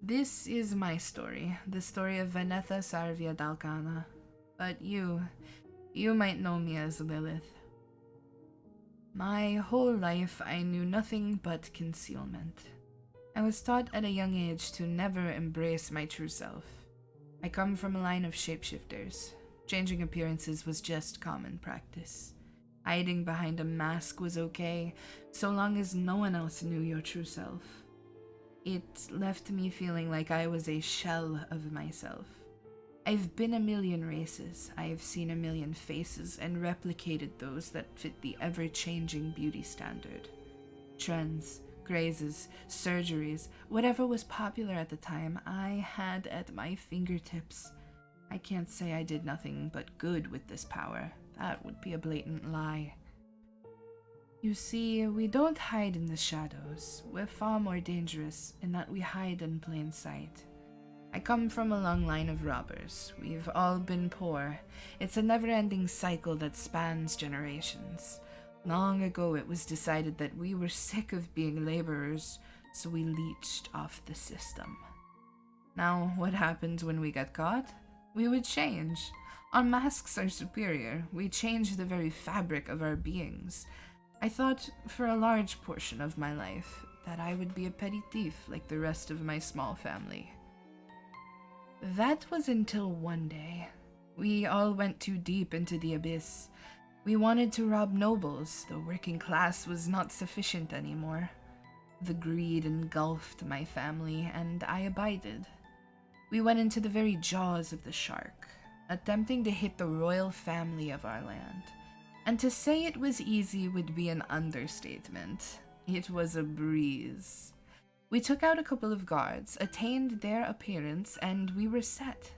This is my story, the story of Vinetha Sarvia Dalcana. But you might know me as Lyllethe. My whole life I knew nothing but concealment. I was taught at a young age to never embrace my true self. I come from a line of shapeshifters. Changing appearances was just common practice. Hiding behind a mask was okay, so long as no one else knew your true self. It left me feeling like I was a shell of myself. I've been a million races, I have seen a million faces, and replicated those that fit the ever-changing beauty standard. Trends, crazes, surgeries, whatever was popular at the time, I had at my fingertips. I can't say I did nothing but good with this power. That would be a blatant lie. You see, we don't hide in the shadows. We're far more dangerous in that we hide in plain sight. I come from a long line of robbers. We've all been poor. It's a never-ending cycle that spans generations. Long ago it was decided that we were sick of being laborers, so we leached off the system. Now, what happens when we get caught? We would change. Our masks are superior. We change the very fabric of our beings. I thought, for a large portion of my life, that I would be a petty thief like the rest of my small family. That was until one day. We all went too deep into the abyss. We wanted to rob nobles. The working class was not sufficient anymore. The greed engulfed my family, and I abided. We went into the very jaws of the shark, attempting to hit the royal family of our land. And to say it was easy would be an understatement. It was a breeze. We took out a couple of guards, attained their appearance, and we were set.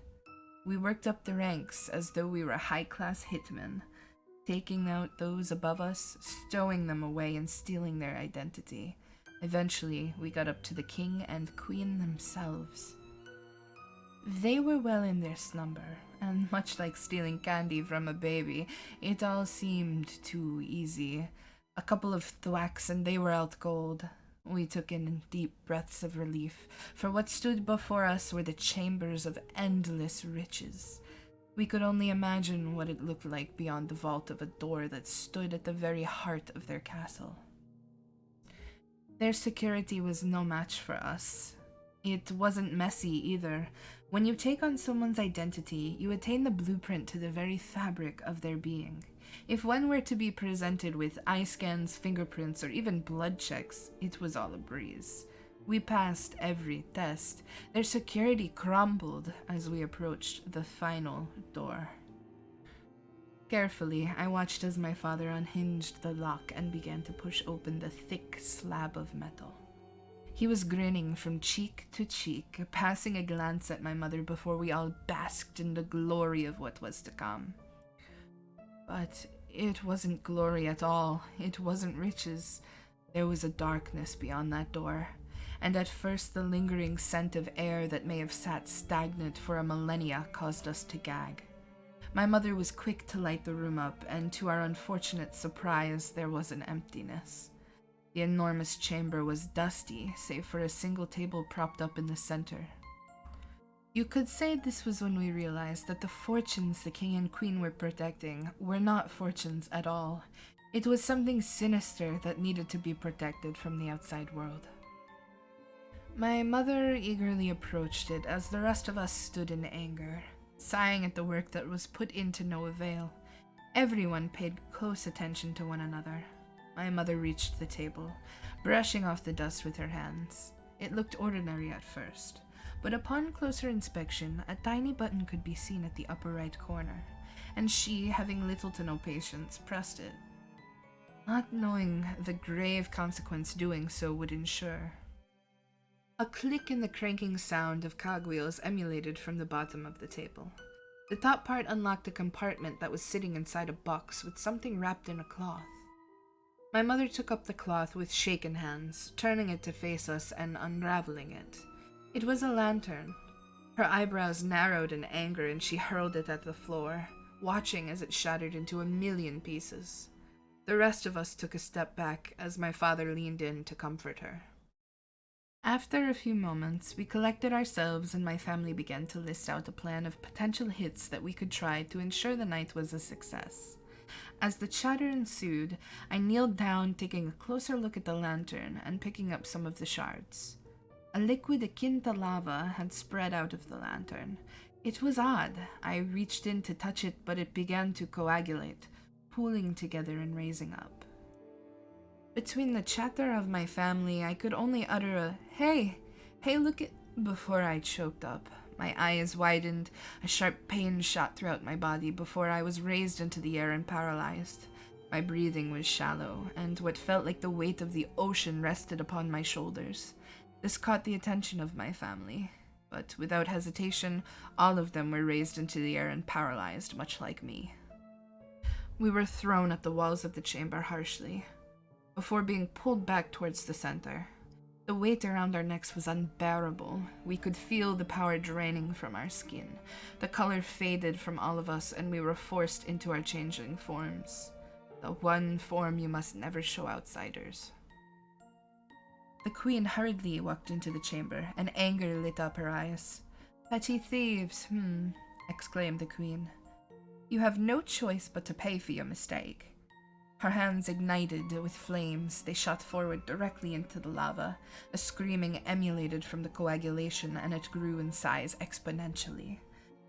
We worked up the ranks as though we were high-class hitmen, taking out those above us, stowing them away, and stealing their identity. Eventually, we got up to the king and queen themselves. They were well in their slumber, and much like stealing candy from a baby, it all seemed too easy. A couple of thwacks and they were out cold. We took in deep breaths of relief, for what stood before us were the chambers of endless riches. We could only imagine what it looked like beyond the vault of a door that stood at the very heart of their castle. Their security was no match for us. It wasn't messy either. When you take on someone's identity, you attain the blueprint to the very fabric of their being. If one were to be presented with eye scans, fingerprints, or even blood checks, it was all a breeze. We passed every test. Their security crumbled as we approached the final door. Carefully, I watched as my father unhinged the lock and began to push open the thick slab of metal. He was grinning from cheek to cheek, passing a glance at my mother before we all basked in the glory of what was to come. But it wasn't glory at all. It wasn't riches. There was a darkness beyond that door, and at first the lingering scent of air that may have sat stagnant for a millennia caused us to gag. My mother was quick to light the room up, and to our unfortunate surprise, there was an emptiness. The enormous chamber was dusty, save for a single table propped up in the center. You could say this was when we realized that the fortunes the king and queen were protecting were not fortunes at all. It was something sinister that needed to be protected from the outside world. My mother eagerly approached it as the rest of us stood in anger, sighing at the work that was put in to no avail. Everyone paid close attention to one another. My mother reached the table, brushing off the dust with her hands. It looked ordinary at first, but upon closer inspection, a tiny button could be seen at the upper right corner, and she, having little to no patience, pressed it, not knowing the grave consequence doing so would ensure. A click and the cranking sound of cogwheels emulated from the bottom of the table. The top part unlocked a compartment that was sitting inside a box with something wrapped in a cloth. My mother took up the cloth with shaken hands, turning it to face us and unraveling it. It was a lantern. Her eyebrows narrowed in anger and she hurled it at the floor, watching as it shattered into a million pieces. The rest of us took a step back as my father leaned in to comfort her. After a few moments, we collected ourselves and my family began to list out a plan of potential hits that we could try to ensure the night was a success. As the chatter ensued, I kneeled down, taking a closer look at the lantern and picking up some of the shards. A liquid akin to lava had spread out of the lantern. It was odd. I reached in to touch it, but it began to coagulate, pooling together and raising up. Between the chatter of my family, I could only utter a, "Hey! Hey, look at," before I choked up. My eyes widened, a sharp pain shot throughout my body before I was raised into the air and paralyzed. My breathing was shallow, and what felt like the weight of the ocean rested upon my shoulders. This caught the attention of my family, but without hesitation, all of them were raised into the air and paralyzed, much like me. We were thrown at the walls of the chamber harshly, before being pulled back towards the center. The weight around our necks was unbearable. We could feel the power draining from our skin. The color faded from all of us, and we were forced into our changing forms. The one form you must never show outsiders. The queen hurriedly walked into the chamber, and anger lit up her eyes. "Petty thieves, exclaimed the queen. "You have no choice but to pay for your mistake." Her hands ignited with flames. They shot forward directly into the lava. A screaming emanated from the coagulation, and it grew in size exponentially,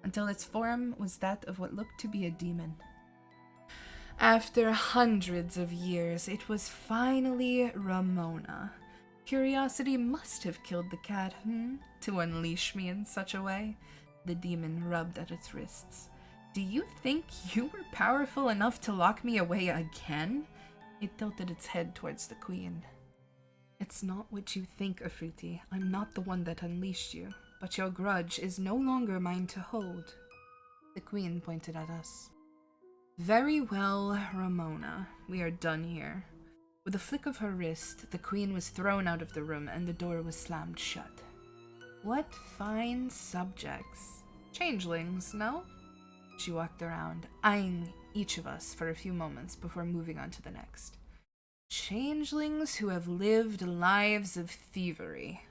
until its form was that of what looked to be a demon. After hundreds of years, it was finally Ramona. Curiosity must have killed the cat, to unleash me in such a way. The demon rubbed at its wrists. "Do you think you were powerful enough to lock me away again?" It tilted its head towards the queen. "It's not what you think, Afriti. I'm not the one that unleashed you, but your grudge is no longer mine to hold." The queen pointed at us. "Very well, Ramona. We are done here." With a flick of her wrist, the queen was thrown out of the room and the door was slammed shut. What fine subjects. Changelings, no? She walked around, eyeing each of us for a few moments before moving on to the next. Changelings who have lived lives of thievery.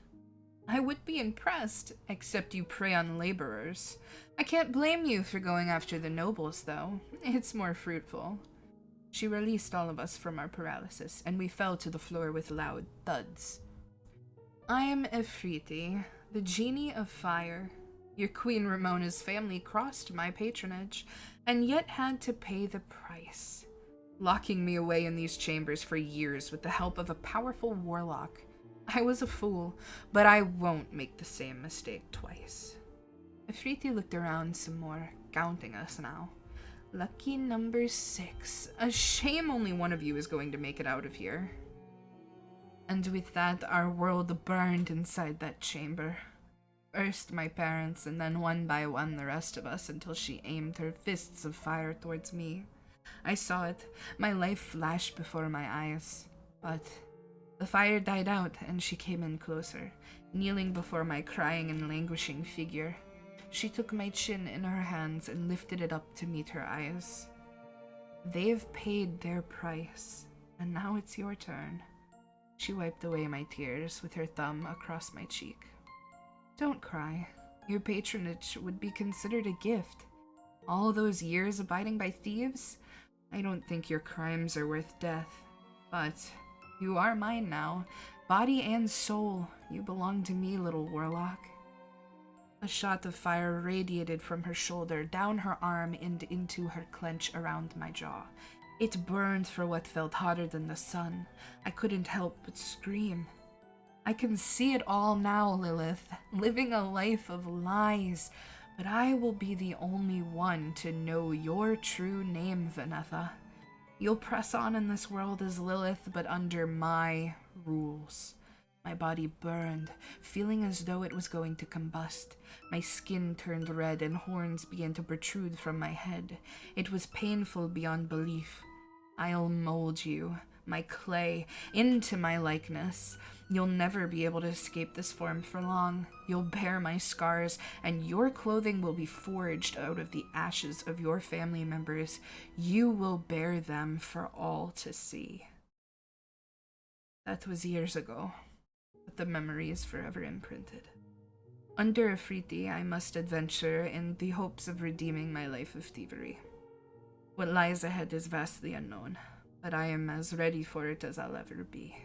I would be impressed, except you prey on laborers. I can't blame you for going after the nobles, though. It's more fruitful. She released all of us from our paralysis, and we fell to the floor with loud thuds. I am Afriti, the genie of fire. Your Queen Ramona's family crossed my patronage, and yet had to pay the price, locking me away in these chambers for years with the help of a powerful warlock. I was a fool, but I won't make the same mistake twice. Afriti looked around some more, counting us now. Lucky number 6. A shame only one of you is going to make it out of here. And with that, our world burned inside that chamber. First my parents, and then one by one the rest of us, until she aimed her fists of fire towards me. I saw it. My life flashed before my eyes. But the fire died out, and she came in closer, kneeling before my crying and languishing figure. She took my chin in her hands and lifted it up to meet her eyes. They've paid their price, and now it's your turn. She wiped away my tears with her thumb across my cheek. Don't cry. Your patronage would be considered a gift. All those years abiding by thieves? I don't think your crimes are worth death. But you are mine now, body and soul. You belong to me, little warlock. A shot of fire radiated from her shoulder, down her arm, and into her clench around my jaw. It burned for what felt hotter than the sun. I couldn't help but scream. I can see it all now, Lyllethe, living a life of lies, but I will be the only one to know your true name, Vinetha. You'll press on in this world as Lyllethe, but under my rules. My body burned, feeling as though it was going to combust. My skin turned red and horns began to protrude from my head. It was painful beyond belief. I'll mold you, my clay, into my likeness. You'll never be able to escape this form for long. You'll bear my scars, and your clothing will be forged out of the ashes of your family members. You will bear them for all to see. That was years ago. But but the memory is forever imprinted. Under Afriti, I must adventure in the hopes of redeeming my life of thievery. What lies ahead is vastly unknown, but I am as ready for it as I'll ever be.